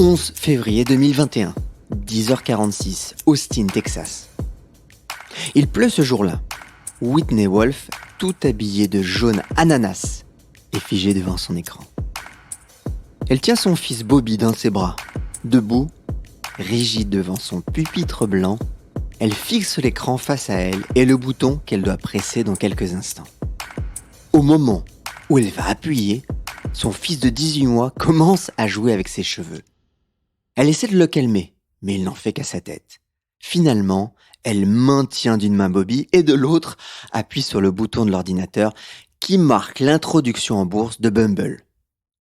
11 février 2021, 10h46, Austin, Texas. Il pleut ce jour-là. Whitney Wolfe, tout habillée de jaune ananas, est figée devant son écran. Elle tient son fils Bobby dans ses bras. Debout, rigide devant son pupitre blanc, elle fixe l'écran face à elle et le bouton qu'elle doit presser dans quelques instants. Au moment où elle va appuyer, son fils de 18 mois commence à jouer avec ses cheveux. Elle essaie de le calmer, mais il n'en fait qu'à sa tête. Finalement, elle maintient d'une main Bobby et de l'autre appuie sur le bouton de l'ordinateur qui marque l'introduction en bourse de Bumble.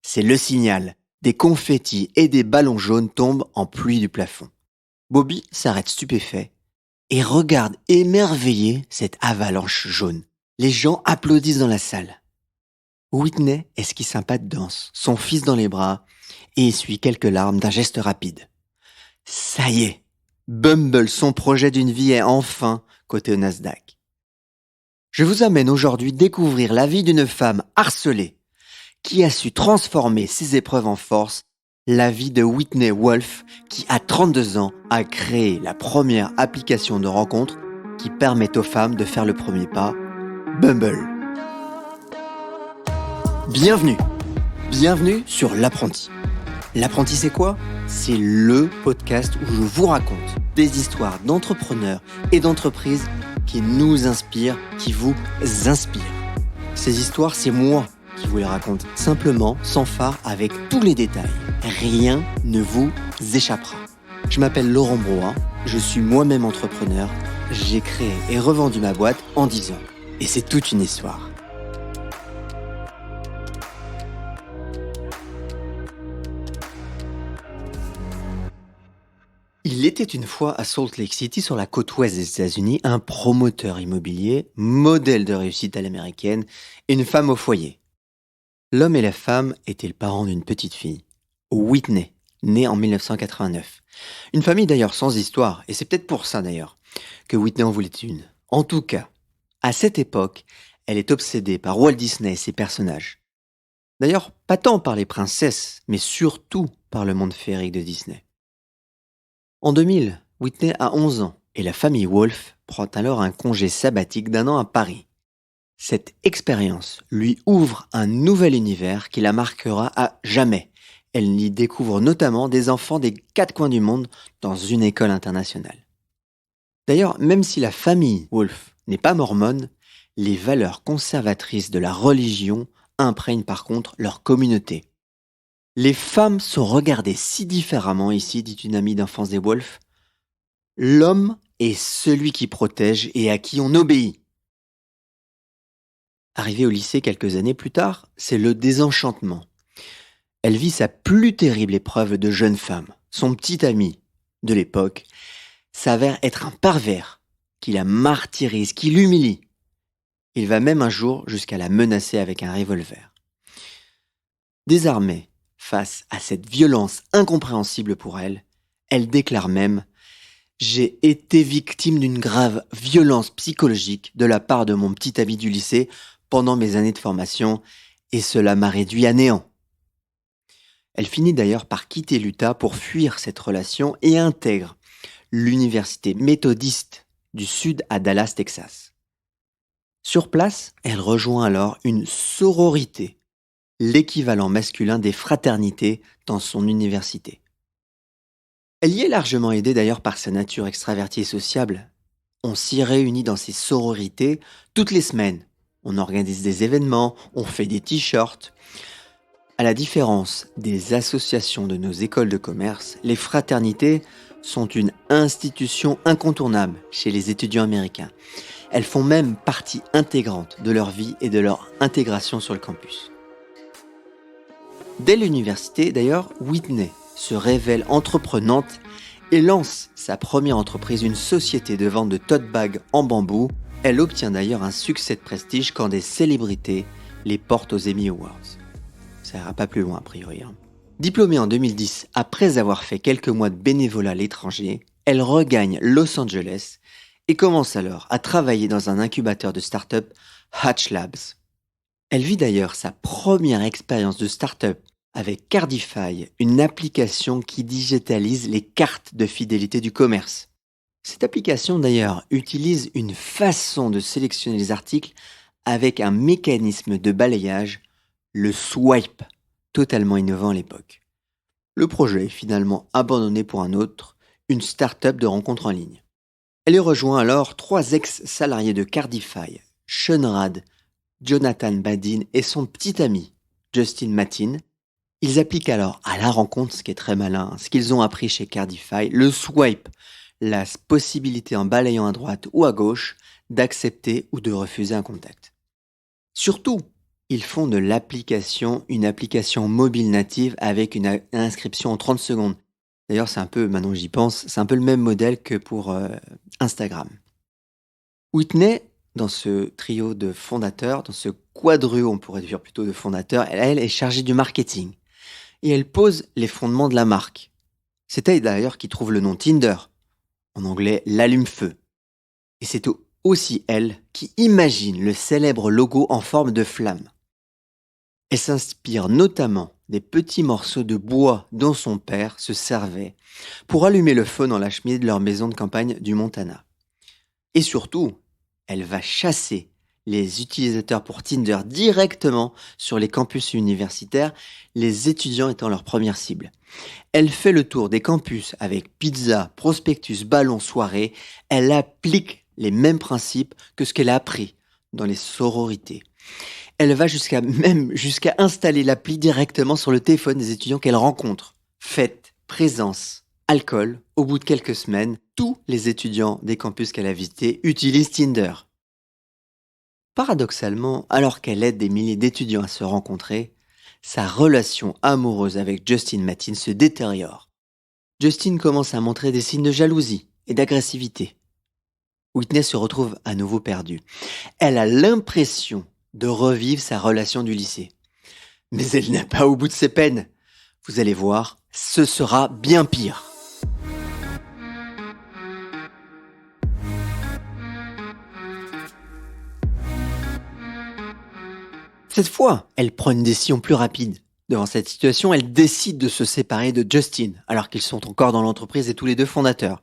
C'est le signal. Des confettis et des ballons jaunes tombent en pluie du plafond. Bobby s'arrête stupéfait et regarde émerveillé cette avalanche jaune. Les gens applaudissent dans la salle. Whitney esquisse un pas de danse, son fils dans les bras, et essuie quelques larmes d'un geste rapide. Ça y est, Bumble, son projet d'une vie, est enfin coté au Nasdaq. Je vous amène aujourd'hui découvrir la vie d'une femme harcelée qui a su transformer ses épreuves en force, la vie de Whitney Wolfe qui, à 32 ans, a créé la première application de rencontre qui permet aux femmes de faire le premier pas, Bumble. Bienvenue sur L'Apprenti. L'Apprenti, c'est quoi ? C'est le podcast où je vous raconte des histoires d'entrepreneurs et d'entreprises qui nous inspirent, qui vous inspirent. Ces histoires, c'est moi qui vous les raconte, simplement, sans phare, avec tous les détails. Rien ne vous échappera. Je m'appelle Laurent Broin, je suis moi-même entrepreneur, j'ai créé et revendu ma boîte en 10 ans. Et c'est toute une histoire. Il était une fois à Salt Lake City, sur la côte ouest des États-Unis, un promoteur immobilier, modèle de réussite à l'américaine, et une femme au foyer. L'homme et la femme étaient le parent d'une petite fille, Whitney, née en 1989. Une famille d'ailleurs sans histoire, et c'est peut-être pour ça d'ailleurs que Whitney en voulait une. En tout cas, à cette époque, elle est obsédée par Walt Disney et ses personnages. D'ailleurs, pas tant par les princesses, mais surtout par le monde féerique de Disney. En 2000, Whitney a 11 ans et la famille Wolfe prend alors un congé sabbatique d'1 an à Paris. Cette expérience lui ouvre un nouvel univers qui la marquera à jamais. Elle y découvre notamment des enfants des 4 coins du monde dans une école internationale. D'ailleurs, même si la famille Wolfe n'est pas mormone, les valeurs conservatrices de la religion imprègnent par contre leur communauté. Les femmes sont regardées si différemment ici, dit une amie d'enfance des Wolfe. L'homme est celui qui protège et à qui on obéit. Arrivée au lycée quelques années plus tard, c'est le désenchantement. Elle vit sa plus terrible épreuve de jeune femme. Son petit ami de l'époque s'avère être un pervers qui la martyrise, qui l'humilie. Il va même un jour jusqu'à la menacer avec un revolver. Désarmée face à cette violence incompréhensible pour elle, elle déclare même « J'ai été victime d'une grave violence psychologique de la part de mon petit ami du lycée pendant mes années de formation et cela m'a réduit à néant. » Elle finit d'ailleurs par quitter l'Utah pour fuir cette relation et intègre l'université méthodiste du Sud à Dallas, Texas. Sur place, elle rejoint alors une sororité, l'équivalent masculin des fraternités dans son université. Elle y est largement aidée d'ailleurs par sa nature extravertie et sociable. On s'y réunit dans ces sororités toutes les semaines. On organise des événements, on fait des t-shirts. À la différence des associations de nos écoles de commerce, les fraternités sont une institution incontournable chez les étudiants américains. Elles font même partie intégrante de leur vie et de leur intégration sur le campus. Dès l'université, d'ailleurs, Whitney se révèle entreprenante et lance sa première entreprise, une société de vente de tote bags en bambou. Elle obtient d'ailleurs un succès de prestige quand des célébrités les portent aux Emmy Awards. Ça ira pas plus loin a priori. Diplômée en 2010, après avoir fait quelques mois de bénévolat à l'étranger, elle regagne Los Angeles et commence alors à travailler dans un incubateur de start-up, Hatch Labs. Elle vit d'ailleurs sa première expérience de start-up avec Cardify, une application qui digitalise les cartes de fidélité du commerce. Cette application d'ailleurs utilise une façon de sélectionner les articles avec un mécanisme de balayage, le swipe, totalement innovant à l'époque. Le projet est finalement abandonné pour un autre, une start-up de rencontres en ligne. Elle y rejoint alors 3 ex-salariés de Cardify, Sean Rad, Jonathan Badin et son petit ami, Justin Matin. Ils appliquent alors à la rencontre, ce qui est très malin, ce qu'ils ont appris chez Cardify, le swipe, la possibilité en balayant à droite ou à gauche d'accepter ou de refuser un contact. Surtout, ils font de l'application une application mobile native avec une inscription en 30 secondes. D'ailleurs, c'est un peu, maintenant que j'y pense, c'est un peu le même modèle que pour Instagram. Whitney, dans ce trio de fondateurs, dans ce quadruo, on pourrait dire plutôt de fondateurs, elle est chargée du marketing. Et elle pose les fondements de la marque. C'est elle d'ailleurs qui trouve le nom Tinder, en anglais l'allume-feu. Et c'est aussi elle qui imagine le célèbre logo en forme de flamme. Elle s'inspire notamment des petits morceaux de bois dont son père se servait pour allumer le feu dans la cheminée de leur maison de campagne du Montana. Et surtout, elle va chasser les utilisateurs pour Tinder directement sur les campus universitaires, les étudiants étant leur première cible. Elle fait le tour des campus avec pizza, prospectus, ballons, soirées. Elle applique les mêmes principes que ce qu'elle a appris dans les sororités. Elle va jusqu'à installer l'appli directement sur le téléphone des étudiants qu'elle rencontre. Fête, présence, alcool. Au bout de quelques semaines, tous les étudiants des campus qu'elle a visités utilisent Tinder. Paradoxalement, alors qu'elle aide des milliers d'étudiants à se rencontrer, sa relation amoureuse avec Justin Matin se détériore. Justin commence à montrer des signes de jalousie et d'agressivité. Whitney se retrouve à nouveau perdue. Elle a l'impression de revivre sa relation du lycée. Mais elle n'est pas au bout de ses peines. Vous allez voir, ce sera bien pire. Cette fois, elle prend une décision plus rapide. Devant cette situation, elle décide de se séparer de Justin, alors qu'ils sont encore dans l'entreprise et tous les deux fondateurs.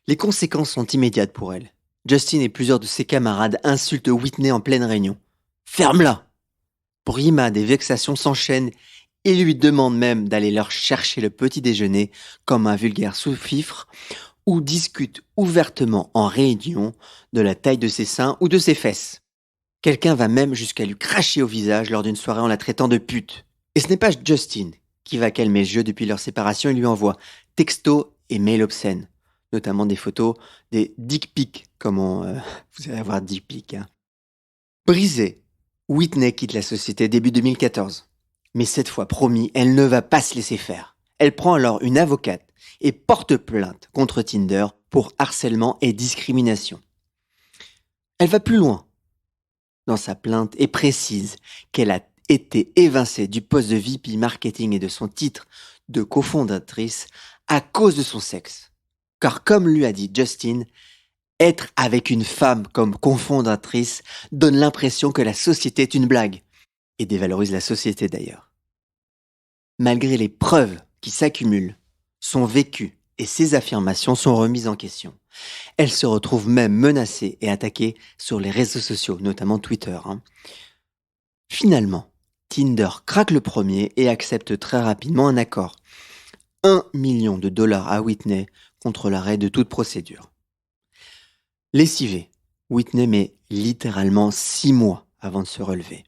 Les conséquences sont immédiates pour elle. Justin et plusieurs de ses camarades insultent Whitney en pleine réunion. « Ferme-la !» Brimades et vexations s'enchaînent et lui demandent même d'aller leur chercher le petit déjeuner comme un vulgaire sous-fifre ou discutent ouvertement en réunion de la taille de ses seins ou de ses fesses. Quelqu'un va même jusqu'à lui cracher au visage lors d'une soirée en la traitant de pute. Et ce n'est pas Justin qui va calmer le jeu depuis leur séparation, il lui envoie textos et mails obscènes, notamment des photos, des dick pics, vous allez avoir dick pics. Brisée, Whitney quitte la société début 2014. Mais cette fois, promis, elle ne va pas se laisser faire. Elle prend alors une avocate et porte plainte contre Tinder pour harcèlement et discrimination. Elle va plus loin dans sa plainte et précise qu'elle a été évincée du poste de VP marketing et de son titre de cofondatrice à cause de son sexe. Car comme lui a dit Justin, être avec une femme comme cofondatrice donne l'impression que la société est une blague et dévalorise la société d'ailleurs. Malgré les preuves qui s'accumulent, son vécu et ses affirmations sont remises en question. Elle se retrouve même menacée et attaquée sur les réseaux sociaux, notamment Twitter. Finalement, Tinder craque le premier et accepte très rapidement un accord. 1 million de dollars à Whitney contre l'arrêt de toute procédure. Lessivée, Whitney met littéralement 6 mois avant de se relever.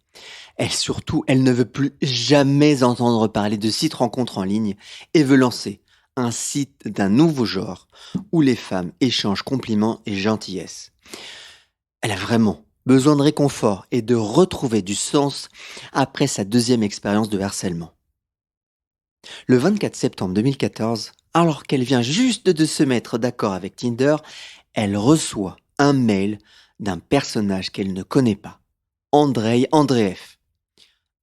Elle ne veut plus jamais entendre parler de sites rencontres en ligne et veut lancer un site d'un nouveau genre où les femmes échangent compliments et gentillesses. Elle a vraiment besoin de réconfort et de retrouver du sens après sa deuxième expérience de harcèlement. Le 24 septembre 2014, alors qu'elle vient juste de se mettre d'accord avec Tinder, elle reçoit un mail d'un personnage qu'elle ne connaît pas, Andrei Andreev,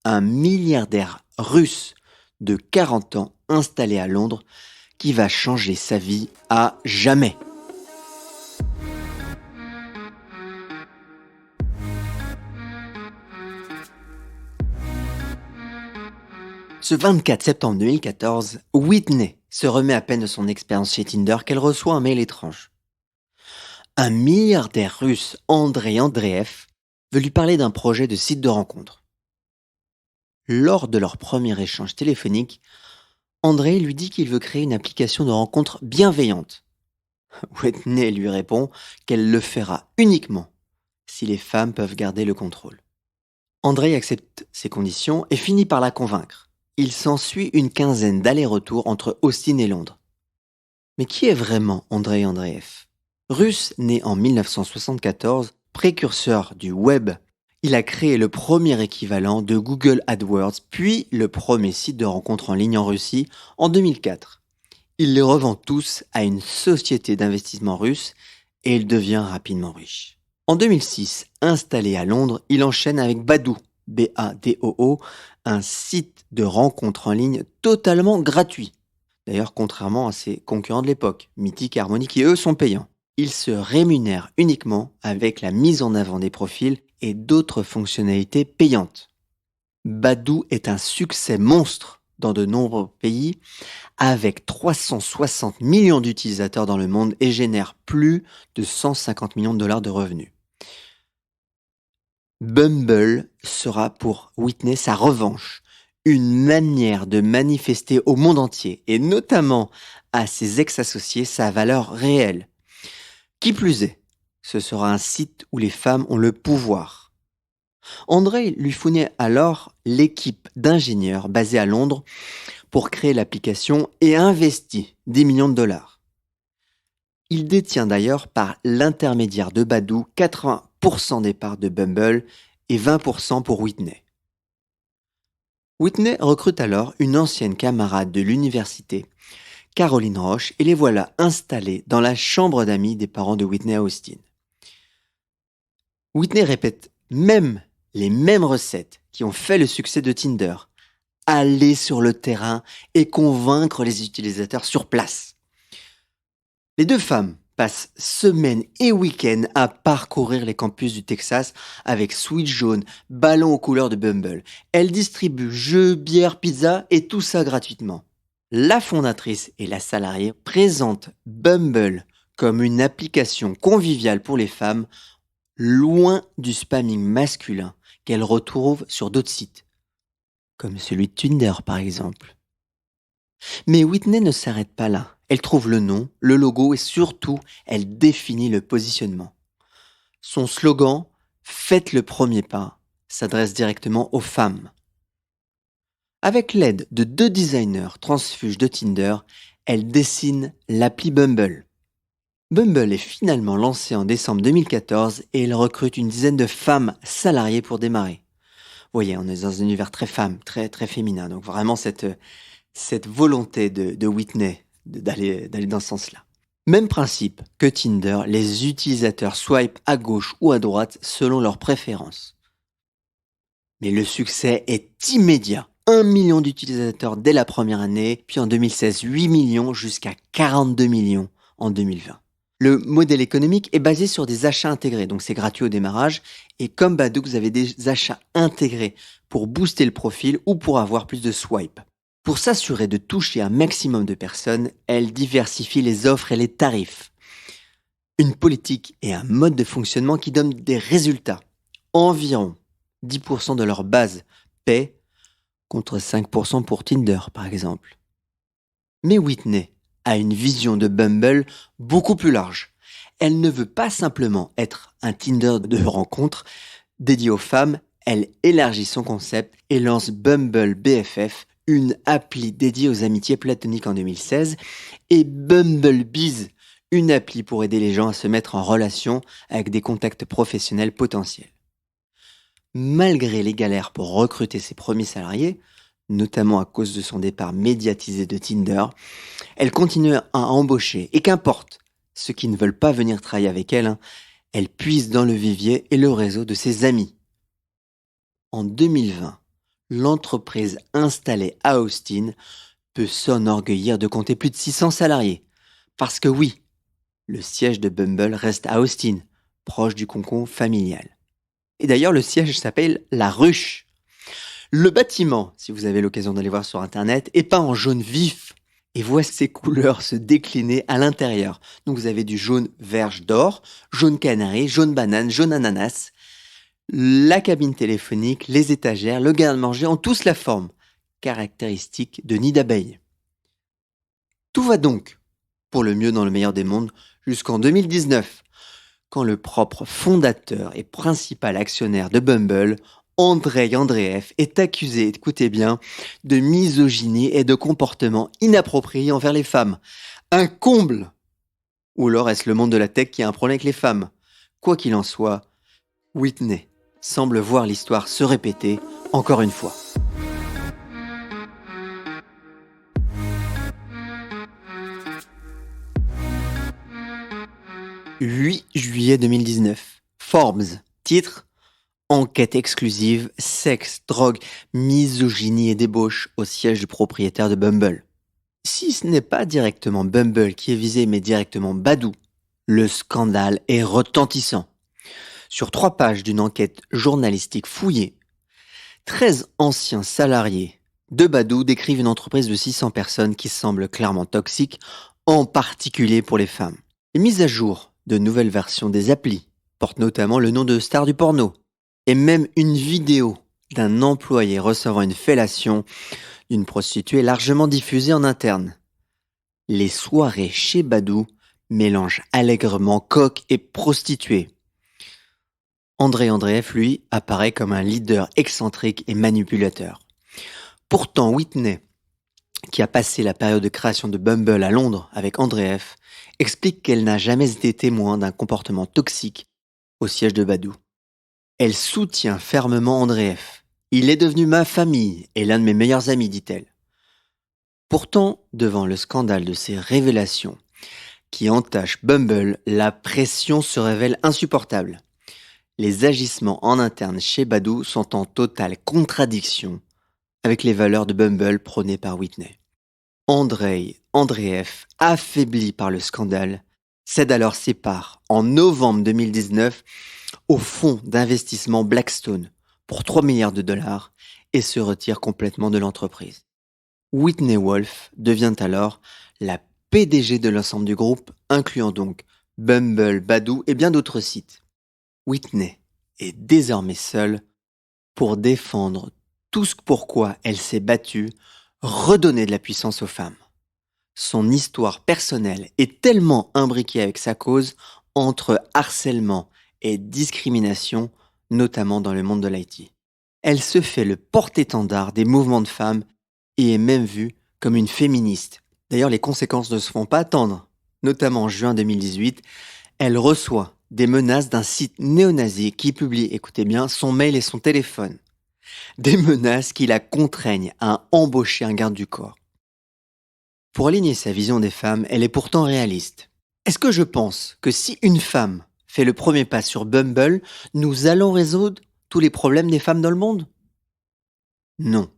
un milliardaire russe de 40 ans installé à Londres qui va changer sa vie à jamais. Ce 24 septembre 2014, Whitney se remet à peine de son expérience chez Tinder qu'elle reçoit un mail étrange. Un milliardaire russe, Andrei Andreev, veut lui parler d'un projet de site de rencontre. Lors de leur premier échange téléphonique, Andrei lui dit qu'il veut créer une application de rencontre bienveillante. Whitney lui répond qu'elle le fera uniquement si les femmes peuvent garder le contrôle. Andrei accepte ses conditions et finit par la convaincre. Il s'ensuit une quinzaine d'allers-retours entre Austin et Londres. Mais qui est vraiment Andrei Andreev ? Russe né en 1974, précurseur du web, il a créé le premier équivalent de Google AdWords, puis le premier site de rencontre en ligne en Russie en 2004. Il les revend tous à une société d'investissement russe et il devient rapidement riche. En 2006, installé à Londres, il enchaîne avec Badoo, B-A-D-O-O, un site de rencontre en ligne totalement gratuit. D'ailleurs, contrairement à ses concurrents de l'époque, Mythic et Harmony, qui eux sont payants. Il se rémunère uniquement avec la mise en avant des profils et d'autres fonctionnalités payantes. Badoo est un succès monstre dans de nombreux pays, avec 360 millions d'utilisateurs dans le monde et génère plus de 150 millions de dollars de revenus. Bumble sera pour Whitney sa revanche, une manière de manifester au monde entier, et notamment à ses ex-associés, sa valeur réelle. Qui plus est, ce sera un site où les femmes ont le pouvoir. Andrei lui fournit alors l'équipe d'ingénieurs basée à Londres pour créer l'application et investit 10 millions de dollars. Il détient d'ailleurs par l'intermédiaire de Badoo 80% des parts de Bumble et 20% pour Whitney. Whitney recrute alors une ancienne camarade de l'université, Caroline Roche, et les voilà installés dans la chambre d'amis des parents de Whitney à Austin. Whitney répète même les mêmes recettes qui ont fait le succès de Tinder. Aller sur le terrain et convaincre les utilisateurs sur place. Les deux femmes passent semaines et week-ends à parcourir les campus du Texas avec Switch jaune, ballons aux couleurs de Bumble. Elles distribuent jeux, bières, pizzas et tout ça gratuitement. La fondatrice et la salariée présentent Bumble comme une application conviviale pour les femmes, loin du spamming masculin qu'elles retrouvent sur d'autres sites, comme celui de Tinder par exemple. Mais Whitney ne s'arrête pas là. Elle trouve le nom, le logo et surtout, elle définit le positionnement. Son slogan « Faites le premier pas » s'adresse directement aux femmes. Avec l'aide de 2 designers transfuges de Tinder, elle dessine l'appli Bumble. Bumble est finalement lancé en décembre 2014 et elle recrute une dizaine de femmes salariées pour démarrer. Vous voyez, on est dans un univers très femme, très, très féminin. Donc vraiment cette volonté de Whitney d'aller dans ce sens-là. Même principe que Tinder, les utilisateurs swipe à gauche ou à droite selon leurs préférences. Mais le succès est immédiat. 1 million d'utilisateurs dès la première année, puis en 2016, 8 millions jusqu'à 42 millions en 2020. Le modèle économique est basé sur des achats intégrés, donc c'est gratuit au démarrage. Et comme Badoo, vous avez des achats intégrés pour booster le profil ou pour avoir plus de swipes. Pour s'assurer de toucher un maximum de personnes, elle diversifie les offres et les tarifs. Une politique et un mode de fonctionnement qui donnent des résultats. Environ 10% de leur base paie, contre 5% pour Tinder par exemple. Mais Whitney a une vision de Bumble beaucoup plus large. Elle ne veut pas simplement être un Tinder de rencontre dédié aux femmes, elle élargit son concept et lance Bumble BFF, une appli dédiée aux amitiés platoniques en 2016, et Bumble Biz, une appli pour aider les gens à se mettre en relation avec des contacts professionnels potentiels. Malgré les galères pour recruter ses premiers salariés, notamment à cause de son départ médiatisé de Tinder, elle continue à embaucher. Et qu'importe ceux qui ne veulent pas venir travailler avec elle, elle puise dans le vivier et le réseau de ses amis. En 2020, l'entreprise installée à Austin peut s'enorgueillir de compter plus de 600 salariés. Parce que oui, le siège de Bumble reste à Austin, proche du cocon familial. Et d'ailleurs, le siège s'appelle La Ruche. Le bâtiment, si vous avez l'occasion d'aller voir sur internet, est peint en jaune vif et voit ses couleurs se décliner à l'intérieur. Donc vous avez du jaune verge d'or, jaune canari, jaune banane, jaune ananas. La cabine téléphonique, les étagères, le garde-manger ont tous la forme caractéristique de nid d'abeille. Tout va donc pour le mieux dans le meilleur des mondes jusqu'en 2019, quand le propre fondateur et principal actionnaire de Bumble, Andrei Andreev, est accusé, écoutez bien, de misogynie et de comportement inapproprié envers les femmes. Un comble! Ou alors est-ce le monde de la tech qui a un problème avec les femmes? Quoi qu'il en soit, Whitney semble voir l'histoire se répéter encore une fois. 8 juillet 2019. Forbes. Titre: Enquête exclusive, sexe, drogue, misogynie et débauche au siège du propriétaire de Bumble. Si ce n'est pas directement Bumble qui est visé, mais directement Badoo, le scandale est retentissant. Sur 3 pages d'une enquête journalistique fouillée, 13 anciens salariés de Badoo décrivent une entreprise de 600 personnes qui semble clairement toxique, en particulier pour les femmes. Les mises à jour de nouvelles versions des applis portent notamment le nom de stars du porno, et même une vidéo d'un employé recevant une fellation d'une prostituée largement diffusée en interne. Les soirées chez Badoo mélangent allègrement coq et prostituée. Andrei Andreev, lui, apparaît comme un leader excentrique et manipulateur. Pourtant, Whitney, qui a passé la période de création de Bumble à Londres avec Andreev, explique qu'elle n'a jamais été témoin d'un comportement toxique au siège de Badoo. Elle soutient fermement Andreev. Il est devenu ma famille et l'un de mes meilleurs amis, dit-elle. Pourtant, devant le scandale de ces révélations qui entachent Bumble, la pression se révèle insupportable. Les agissements en interne chez Badoo sont en totale contradiction avec les valeurs de Bumble prônées par Whitney. Andrei Andreev, affaibli par le scandale, cède alors ses parts en novembre 2019 au fonds d'investissement Blackstone pour 3 milliards de dollars et se retire complètement de l'entreprise. Whitney Wolf devient alors la PDG de l'ensemble du groupe, incluant donc Bumble, Badoo et bien d'autres sites. Whitney est désormais seule pour défendre tout ce pourquoi elle s'est battue, redonner de la puissance aux femmes. Son histoire personnelle est tellement imbriquée avec sa cause entre harcèlement et discrimination, notamment dans le monde de l'IT. Elle se fait le porte-étendard des mouvements de femmes et est même vue comme une féministe. D'ailleurs, les conséquences ne se font pas attendre. Notamment en juin 2018, elle reçoit des menaces d'un site néo-nazi qui publie, écoutez bien, son mail et son téléphone. Des menaces qui la contraignent à embaucher un garde du corps. Pour aligner sa vision des femmes, elle est pourtant réaliste. Est-ce que je pense que si une femme fait le premier pas sur Bumble, nous allons résoudre tous les problèmes des femmes dans le monde? Non.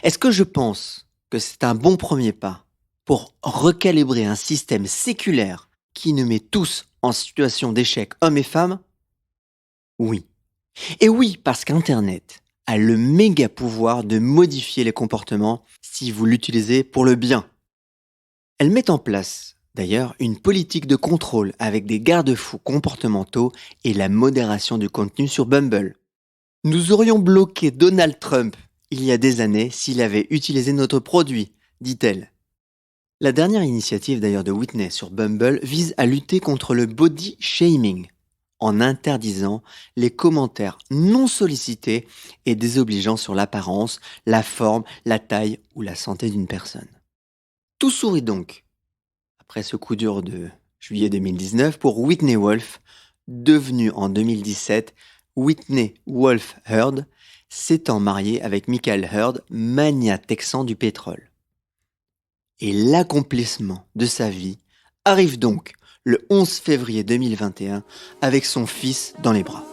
Est-ce que je pense que c'est un bon premier pas pour recalibrer un système séculaire qui nous met tous en situation d'échec, hommes et femmes? Oui. Et oui, parce qu'Internet a le méga pouvoir de modifier les comportements si vous l'utilisez pour le bien. Elle met en place, d'ailleurs, une politique de contrôle avec des garde-fous comportementaux et la modération du contenu sur Bumble. Nous aurions bloqué Donald Trump il y a des années s'il avait utilisé notre produit, dit-elle. La dernière initiative d'ailleurs de Whitney sur Bumble vise à lutter contre le body shaming, en interdisant les commentaires non sollicités et désobligeants sur l'apparence, la forme, la taille ou la santé d'une personne. Tout sourit donc, après ce coup dur de juillet 2019, pour Whitney Wolf, devenue en 2017 Whitney Wolf Heard, s'étant mariée avec Michael Heard, magnat texan du pétrole. Et l'accomplissement de sa vie arrive donc le 11 février 2021 avec son fils dans les bras.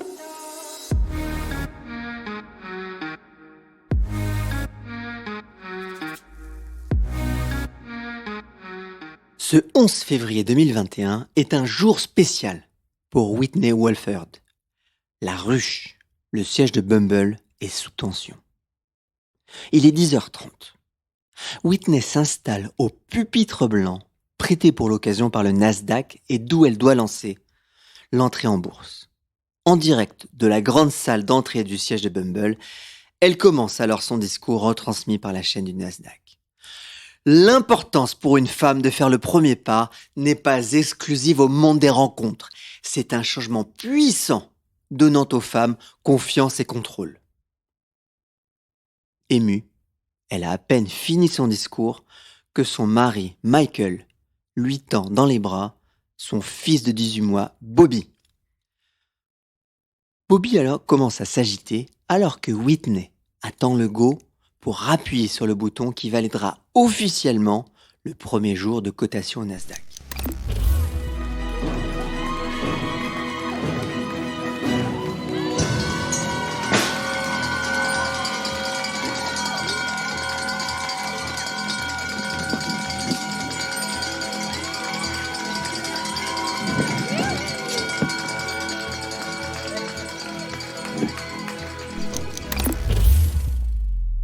Ce 11 février 2021 est un jour spécial pour Whitney Wolf Heard. La ruche, le siège de Bumble, est sous tension. Il est 10h30. Whitney s'installe au pupitre blanc, prêté pour l'occasion par le Nasdaq et d'où elle doit lancer l'entrée en bourse. En direct de la grande salle d'entrée du siège de Bumble, elle commence alors son discours retransmis par la chaîne du Nasdaq. L'importance pour une femme de faire le premier pas n'est pas exclusive au monde des rencontres. C'est un changement puissant, donnant aux femmes confiance et contrôle. Émue, elle a à peine fini son discours que son mari, Michael, lui tend dans les bras son fils de 18 mois, Bobby. Bobby alors commence à s'agiter alors que Whitney attend le go pour appuyer sur le bouton qui validera officiellement le premier jour de cotation au Nasdaq.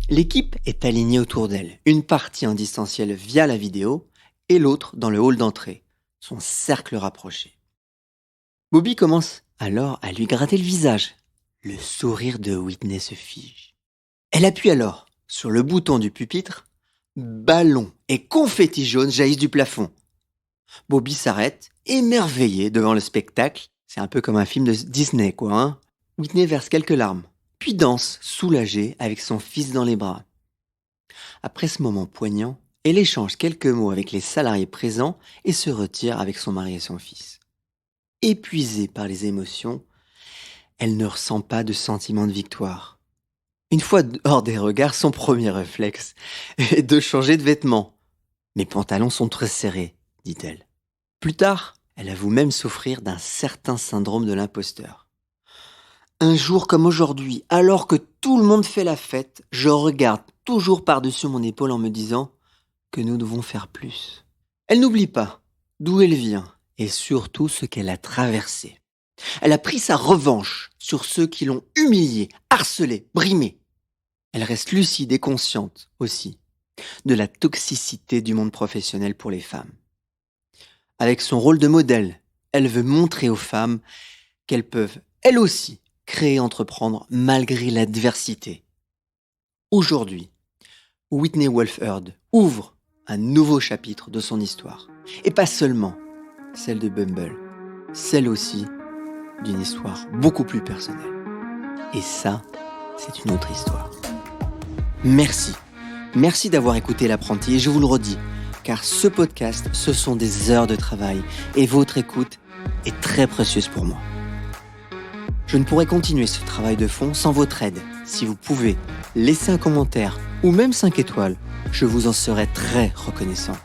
L'équipe est alignée autour d'elle, une partie en distanciel via la vidéo et l'autre dans le hall d'entrée, son cercle rapproché. Bobby commence alors à lui gratter le visage. Le sourire de Whitney se fige. Elle appuie alors sur le bouton du pupitre. Ballons et confettis jaunes jaillissent du plafond. Bobby s'arrête, émerveillé devant le spectacle. C'est un peu comme un film de Disney, quoi, hein. Whitney verse quelques larmes, puis danse, soulagée, avec son fils dans les bras. Après ce moment poignant, elle échange quelques mots avec les salariés présents et se retire avec son mari et son fils. Épuisée par les émotions, elle ne ressent pas de sentiment de victoire. Une fois hors des regards, son premier réflexe est de changer de vêtements. « Mes pantalons sont très serrés », dit-elle. Plus tard, elle avoue même souffrir d'un certain syndrome de l'imposteur. Un jour comme aujourd'hui, alors que tout le monde fait la fête, je regarde toujours par-dessus mon épaule en me disant que nous devons faire plus. Elle n'oublie pas d'où elle vient et surtout ce qu'elle a traversé. Elle a pris sa revanche sur ceux qui l'ont humiliée, harcelée, brimée. Elle reste lucide et consciente aussi de la toxicité du monde professionnel pour les femmes. Avec son rôle de modèle, elle veut montrer aux femmes qu'elles peuvent, elles aussi, créer et entreprendre malgré l'adversité. Aujourd'hui, Whitney Wolfe Herd ouvre un nouveau chapitre de son histoire. Et pas seulement celle de Bumble, celle aussi d'une histoire beaucoup plus personnelle. Et ça, c'est une autre histoire. Merci. Merci d'avoir écouté l'apprenti et je vous le redis, car ce podcast, ce sont des heures de travail et votre écoute est très précieuse pour moi. Je ne pourrais continuer ce travail de fond sans votre aide. Si vous pouvez laisser un commentaire ou même 5 étoiles, je vous en serai très reconnaissant.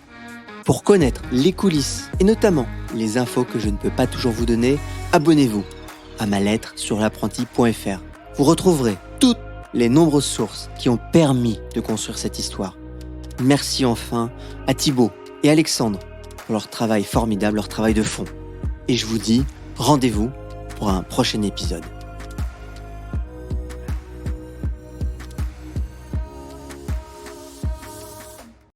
Pour connaître les coulisses et notamment les infos que je ne peux pas toujours vous donner, abonnez-vous à ma lettre sur l'apprenti.fr. Vous retrouverez toutes les nombreuses sources qui ont permis de construire cette histoire. Merci enfin à Thibaut et Alexandre pour leur travail formidable, leur travail de fond. Et je vous dis rendez-vous pour un prochain épisode.